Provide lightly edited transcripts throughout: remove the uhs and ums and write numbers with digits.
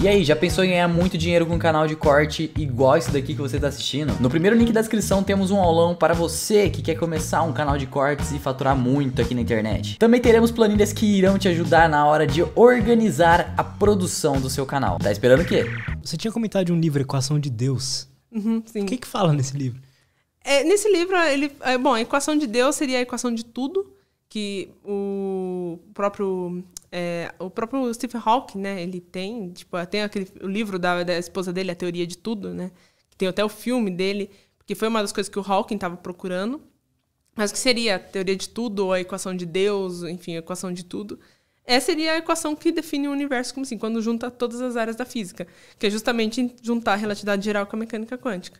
E aí, já pensou em ganhar muito dinheiro com um canal de corte igual esse daqui que você está assistindo? No primeiro link da descrição temos um aulão para você que quer começar um canal de cortes e faturar muito aqui na internet. Também teremos planilhas que irão te ajudar na hora de organizar a produção do seu canal. Tá esperando o quê? Você tinha comentado de um livro, Equação de Deus. Sim. O que fala nesse livro? Nesse livro, a equação de Deus seria a equação de tudo, que o próprio Stephen Hawking, né, ele tem, o livro da esposa dele, A Teoria de Tudo, né, que tem até o filme dele, porque foi uma das coisas que o Hawking estava procurando, mas que seria a teoria de tudo, ou a equação de Deus, enfim, a equação de tudo. Essa seria a equação que define o universo, como assim, quando junta todas as áreas da física, que é justamente juntar a relatividade geral com a mecânica quântica.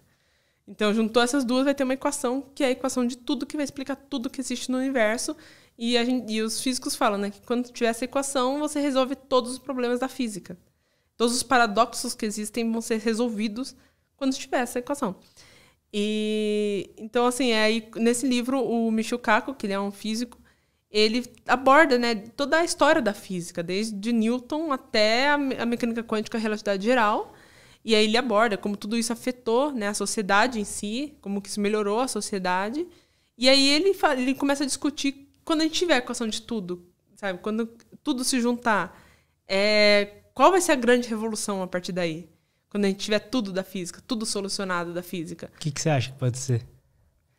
Então, juntou essas duas, vai ter uma equação, que é a equação de tudo, que vai explicar tudo que existe no universo. E os físicos falam, né, que quando tiver essa equação, você resolve todos os problemas da física. Todos os paradoxos que existem vão ser resolvidos quando tiver essa equação. Então, assim, aí, nesse livro, o Michio Kaku, que ele é um físico, ele aborda, né, toda a história da física, desde Newton até a mecânica quântica, a relatividade geral. E aí ele aborda como tudo isso afetou, né, a sociedade em si, como que isso melhorou a sociedade. E aí ele começa a discutir quando a gente tiver a equação de tudo, sabe? Quando tudo se juntar, qual vai ser a grande revolução a partir daí? Quando a gente tiver tudo da física, tudo solucionado da física. O que você acha que pode ser?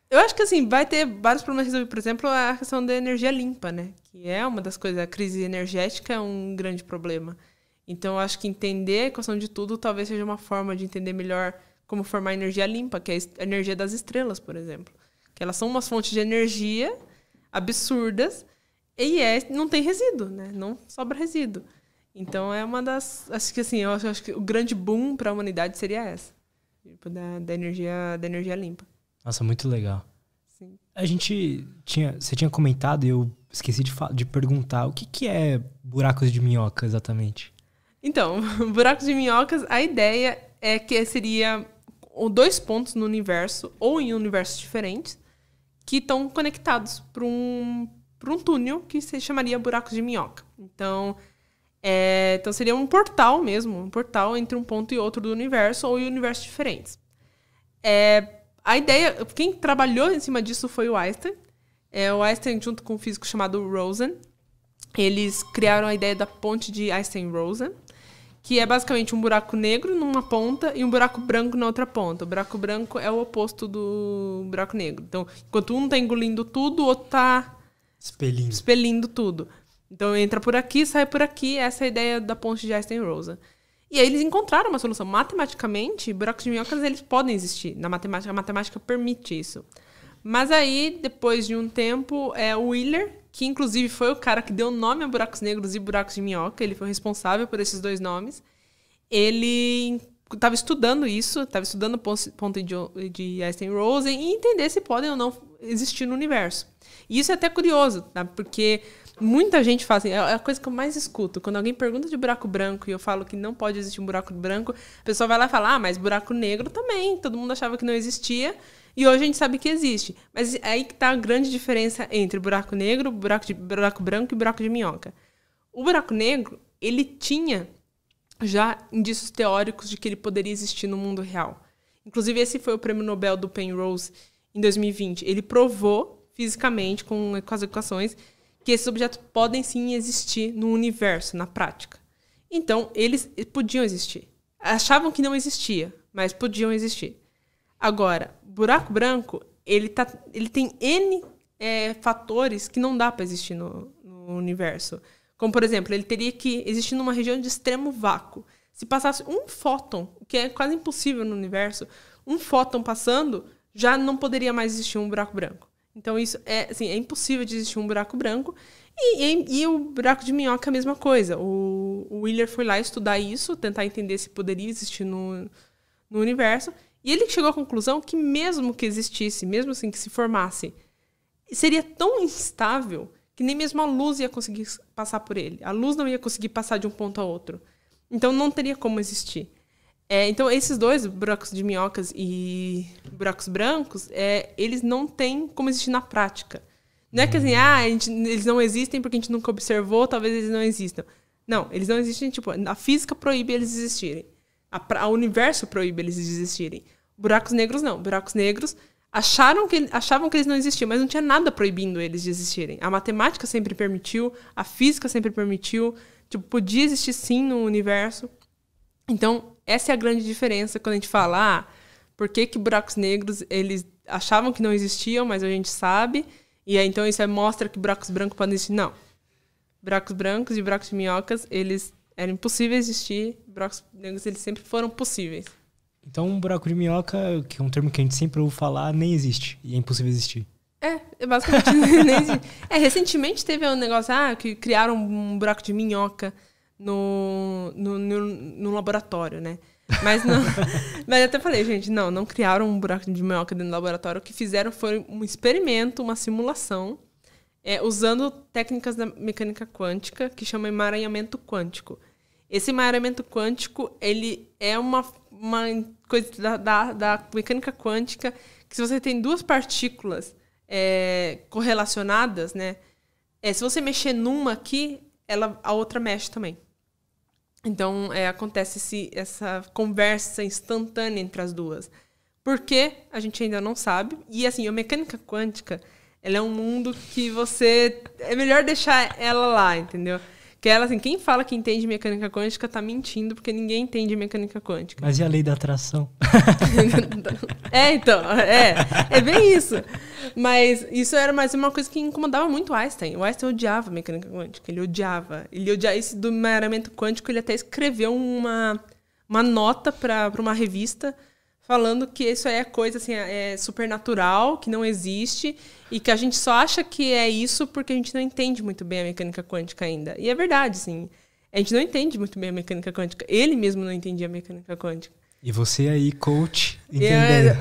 Eu acho que, assim, vai ter vários problemas resolvidos. Por exemplo, a questão da energia limpa, né? Que é uma das coisas. A crise energética é um grande problema. Então, eu acho que entender a equação de tudo talvez seja uma forma de entender melhor como formar energia limpa, que é a energia das estrelas, por exemplo. Que elas são umas fontes de energia absurdas e não tem resíduo, né? Não sobra resíduo. Então, é uma das... Acho que, assim, eu acho que o grande boom para a humanidade seria essa. Tipo, da energia limpa. Nossa, muito legal. Sim. Você tinha comentado e eu esqueci de perguntar o que é buracos de minhoca exatamente? Então, buracos de minhocas, a ideia é que seria 2 pontos no universo, ou em universos diferentes, que estão conectados por um túnel que se chamaria buracos de minhoca. Então seria um portal mesmo, um portal entre um ponto e outro do universo, ou em universos diferentes. A ideia, quem trabalhou em cima disso foi o Einstein. O Einstein, junto com um físico chamado Rosen, eles criaram a ideia da ponte de Einstein-Rosen, que é basicamente um buraco negro numa ponta e um buraco branco na outra ponta. O buraco branco é o oposto do buraco negro. Então, enquanto um está engolindo tudo, o outro está expelindo tudo. Então, entra por aqui, sai por aqui. Essa é a ideia da ponte de Einstein-Rosen. E aí eles encontraram uma solução. Matematicamente, buracos de minhocas eles podem existir. A matemática permite isso. Mas aí, depois de um tempo, o Wheeler, que inclusive foi o cara que deu nome a buracos negros e buracos de minhoca, ele foi responsável por esses 2 nomes, ele estava estudando isso, estava estudando o ponto de Einstein-Rosen e entender se podem ou não existir no universo. E isso é até curioso, tá? Porque muita gente fala assim, é a coisa que eu mais escuto, quando alguém pergunta de buraco branco e eu falo que não pode existir um buraco branco, a pessoa vai lá e fala, mas buraco negro também, todo mundo achava que não existia, e hoje a gente sabe que existe. Mas é aí que está a grande diferença entre buraco negro, buraco branco e buraco de minhoca. O buraco negro, ele tinha já indícios teóricos de que ele poderia existir no mundo real. Inclusive, esse foi o prêmio Nobel do Penrose em 2020. Ele provou fisicamente, com as equações, que esses objetos podem sim existir no universo, na prática. Então, eles podiam existir. Achavam que não existia, mas podiam existir. Agora, buraco branco, ele tem N fatores que não dá para existir no universo. Como, por exemplo, ele teria que existir numa região de extremo vácuo. Se passasse um fóton, o que é quase impossível no universo, um fóton passando, já não poderia mais existir um buraco branco. Então, isso é impossível de existir um buraco branco. E o buraco de minhoca é a mesma coisa. O Wheeler foi lá estudar isso, tentar entender se poderia existir no universo. E ele chegou à conclusão que mesmo que existisse, mesmo assim que se formasse, seria tão instável que nem mesmo a luz ia conseguir passar por ele. A luz não ia conseguir passar de um ponto a outro. Então, não teria como existir. Então, esses 2, buracos de minhocas e buracos brancos, eles não têm como existir na prática. Não é que assim, eles não existem porque a gente nunca observou, talvez eles não existam. Não, eles não existem, tipo, a física proíbe eles existirem. O universo proíbe eles existirem. Buracos negros não. Buracos negros achavam que eles não existiam, mas não tinha nada proibindo eles de existirem. A matemática sempre permitiu, a física sempre permitiu, tipo, podia existir sim no universo. Então, essa é a grande diferença quando a gente fala, por que buracos negros, eles achavam que não existiam, mas a gente sabe, e aí então isso mostra que buracos brancos podem existir. Não. Buracos brancos e buracos de minhocas, eles eram impossíveis de existir, buracos negros, eles sempre foram possíveis. Então, um buraco de minhoca, que é um termo que a gente sempre ouve falar, nem existe. E é impossível existir. Basicamente nem existe. Recentemente teve um negócio, que criaram um buraco de minhoca no laboratório, né? Mas não. Mas eu até falei, gente, não criaram um buraco de minhoca dentro do laboratório. O que fizeram foi um experimento, uma simulação, usando técnicas da mecânica quântica, que chama emaranhamento quântico. Esse emaranhamento quântico, ele é uma coisa da mecânica quântica, que se você tem duas partículas correlacionadas, né? Se você mexer numa aqui, a outra mexe também. Então, acontece essa conversa instantânea entre as duas. Por quê? A gente ainda não sabe. E, assim, a mecânica quântica, ela é um mundo que é melhor deixar ela lá, entendeu? Que ela, assim, quem fala que entende mecânica quântica tá mentindo, porque ninguém entende mecânica quântica. Mas e a lei da atração? É bem isso. Mas isso era mais uma coisa que incomodava muito o Einstein. O Einstein odiava mecânica quântica, ele odiava esse do emaranhamento quântico, ele até escreveu uma nota para uma revista falando que isso é coisa assim, supernatural, que não existe, e que a gente só acha que é isso porque a gente não entende muito bem a mecânica quântica ainda. E é verdade, assim. A gente não entende muito bem a mecânica quântica. Ele mesmo não entendia a mecânica quântica. E você aí, coach, entendendo.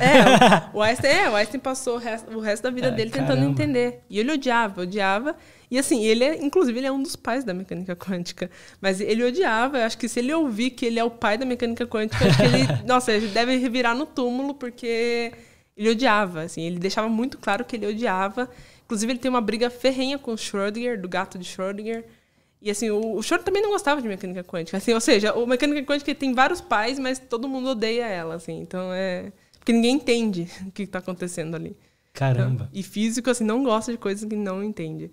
O Einstein passou o resto da vida dele tentando entender. E ele odiava. E assim, inclusive, ele é um dos pais da mecânica quântica. Mas ele odiava. Eu acho que se ele ouvir que ele é o pai da mecânica quântica, acho que ele deve revirar no túmulo, porque ele odiava. Assim, ele deixava muito claro que ele odiava. Inclusive, ele tem uma briga ferrenha com o Schrödinger, do gato de Schrödinger. E assim, o Schrödinger também não gostava de mecânica quântica. Assim, ou seja, a mecânica quântica tem vários pais, mas todo mundo odeia ela. Assim, então porque ninguém entende o que está acontecendo ali. Caramba. Então, e físico, assim, não gosta de coisas que não entende.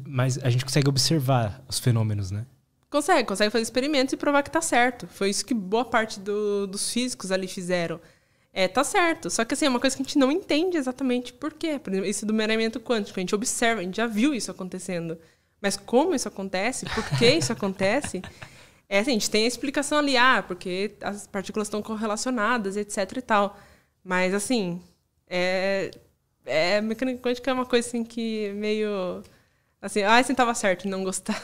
Mas a gente consegue observar os fenômenos, né? Consegue fazer experimentos e provar que tá certo. Foi isso que boa parte dos físicos ali fizeram. Tá certo. Só que assim, é uma coisa que a gente não entende exatamente por quê. Por exemplo, isso do emaranhamento quântico. A gente observa, a gente já viu isso acontecendo. Mas como isso acontece? Por que isso acontece? Assim, a gente tem a explicação ali, porque as partículas estão correlacionadas, etc e tal. Mas, assim, mecânica quântica é uma coisa assim que meio... Assim, você estava certo em não gostar.